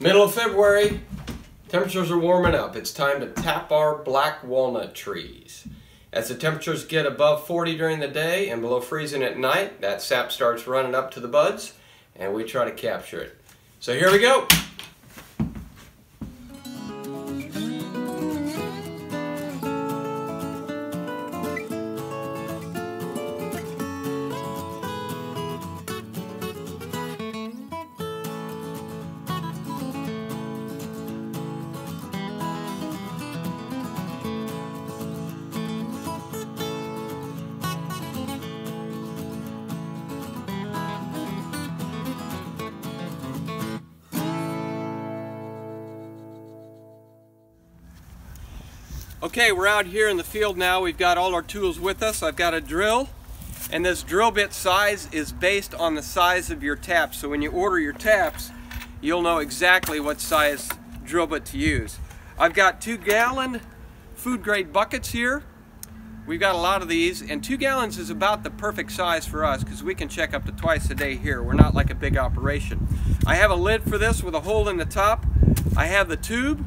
Middle of February, temperatures are warming up. It's time to tap our black walnut trees. As the temperatures get above 40 during the day and below freezing at night, that sap starts running up to the buds and we try to capture it. So here we go. Okay, we're out here in the field now. We've got all our tools with us. I've got a drill, and this drill bit size is based on the size of your taps. So when you order your taps, you'll know exactly what size drill bit to use. I've got 2-gallon food grade buckets here. We've got a lot of these, and 2 gallons is about the perfect size for us because we can check up to twice a day here. We're not like a big operation. I have a lid for this with a hole in the top. I have the tube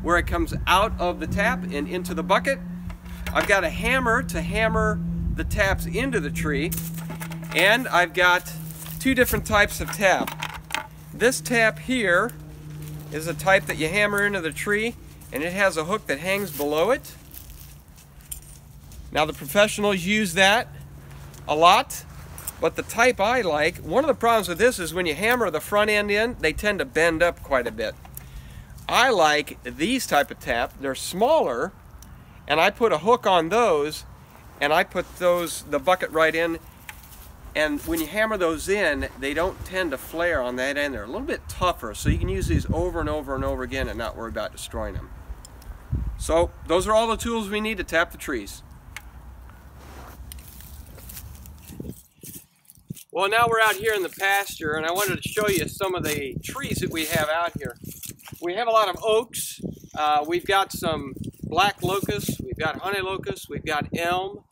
where it comes out of the tap and into the bucket. I've got a hammer to hammer the taps into the tree, and I've got 2 different types of tap. This tap here is a type that you hammer into the tree, and it has a hook that hangs below it. Now the professionals use that a lot, but the type I like, one of the problems with this is when you hammer the front end in, they tend to bend up quite a bit. I like these type of tap. They're smaller, and I put a hook on those, and I put the bucket right in, and when you hammer those in, they don't tend to flare on that end. They're a little bit tougher, so you can use these over and over and over again and not worry about destroying them. So those are all the tools we need to tap the trees. Well, now we're out here in the pasture, and I wanted to show you some of the trees that we have out here. We have a lot of oaks. We've got some black locust, we've got honey locust, we've got elm,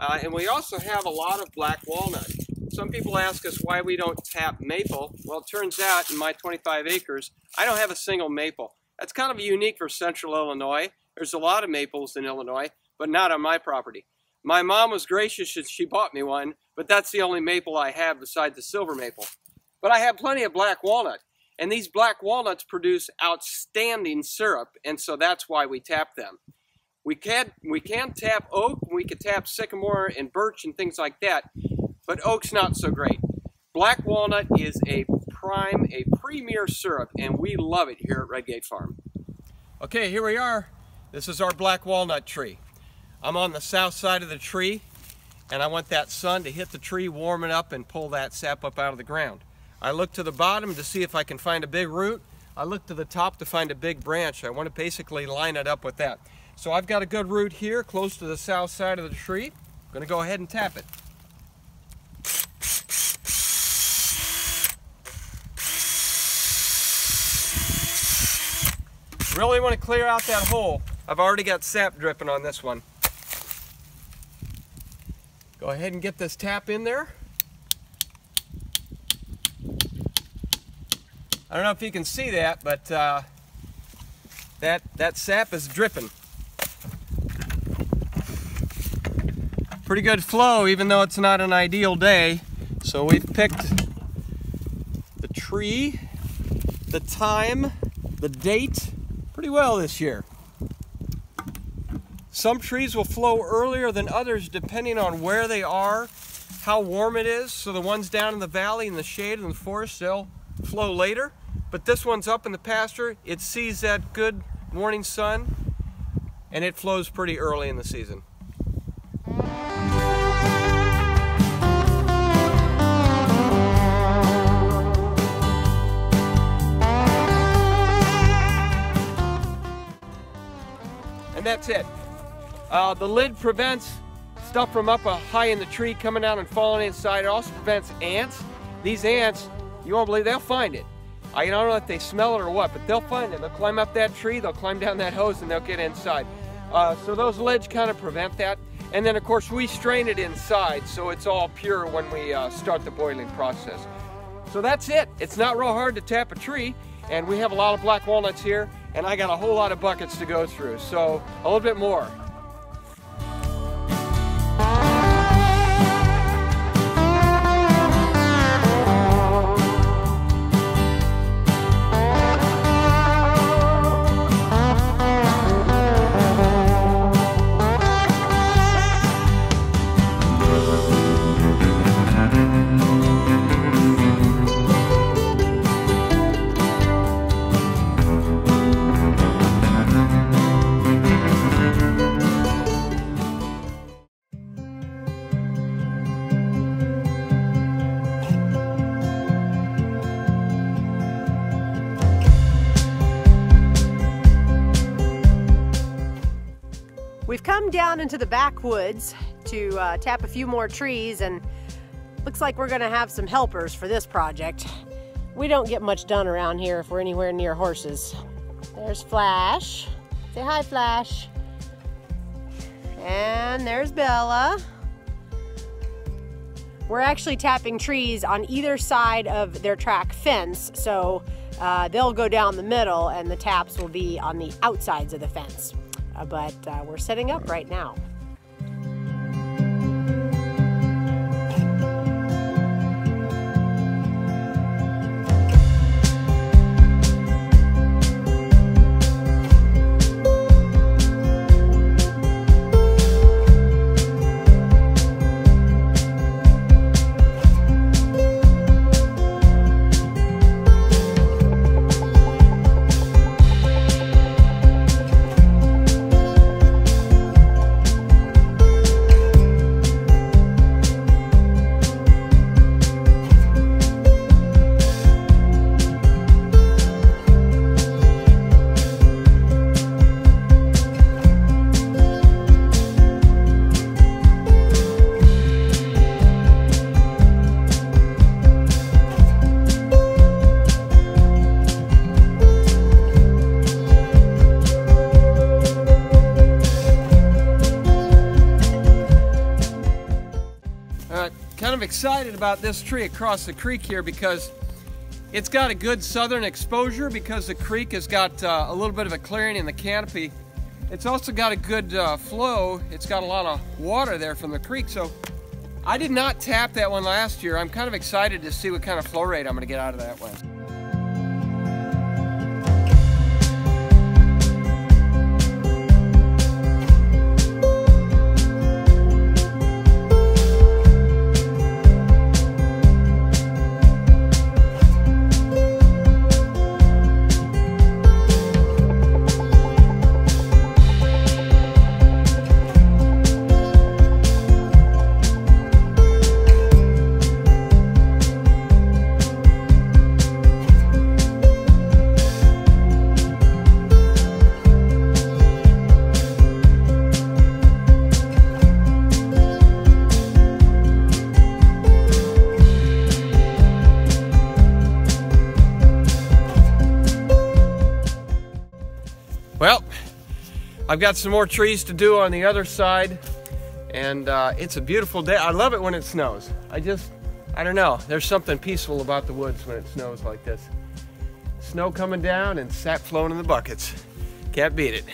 and we also have a lot of black walnut. Some people ask us why we don't tap maple. Well, it turns out in my 25 acres, I don't have a single maple. That's kind of unique for central Illinois. There's a lot of maples in Illinois, but not on my property. My mom was gracious and she bought me one, but that's the only maple I have besides the silver maple. But I have plenty of black walnut. And these black walnuts produce outstanding syrup, and so that's why we tap them. We can tap oak, we can tap sycamore and birch and things like that, but oak's not so great. Black walnut is a premier syrup, and we love it here at Redgate Farm. Okay, here we are. This is our black walnut tree. I'm on the south side of the tree, and I want that sun to hit the tree, warm it up, and pull that sap up out of the ground. I look to the bottom to see if I can find a big root. I look to the top to find a big branch. I want to basically line it up with that. So I've got a good root here close to the south side of the tree. I'm going to go ahead and tap it. Really want to clear out that hole. I've already got sap dripping on this one. Go ahead and get this tap in there. I don't know if you can see that, but that sap is dripping. Pretty good flow, even though it's not an ideal day. So we've picked the tree, the time, the date pretty well this year. Some trees will flow earlier than others depending on where they are, how warm it is. So the ones down in the valley in the shade in the forest, they'll flow later. But this one's up in the pasture, it sees that good morning sun, and it flows pretty early in the season. And that's it. The lid prevents stuff from up high in the tree coming out and falling inside. It also prevents ants. These ants, you won't believe, they'll find it. I don't know if they smell it or what, but they'll find it. They'll climb up that tree, they'll climb down that hose, and they'll get inside. So those lids kind of prevent that. And then of course we strain it inside so it's all pure when we start the boiling process. So that's it. It's not real hard to tap a tree, and we have a lot of black walnuts here, and I got a whole lot of buckets to go through, so a little bit more. We've come down into the backwoods to tap a few more trees, and looks like we're gonna have some helpers for this project. We don't get much done around here if we're anywhere near horses. There's Flash. Say hi, Flash. And there's Bella. We're actually tapping trees on either side of their track fence, so they'll go down the middle and the taps will be on the outsides of the fence. But we're setting up right now. Kind of excited about this tree across the creek here because it's got a good southern exposure because the creek has got a little bit of a clearing in the canopy. It's also got a good flow. It's got a lot of water there from the creek. So I did not tap that one last year. I'm kind of excited to see what kind of flow rate I'm going to get out of that one. Well, I've got some more trees to do on the other side, and it's a beautiful day. I love it when it snows. I don't know, there's something peaceful about the woods when it snows like this. Snow coming down and sap flowing in the buckets. Can't beat it.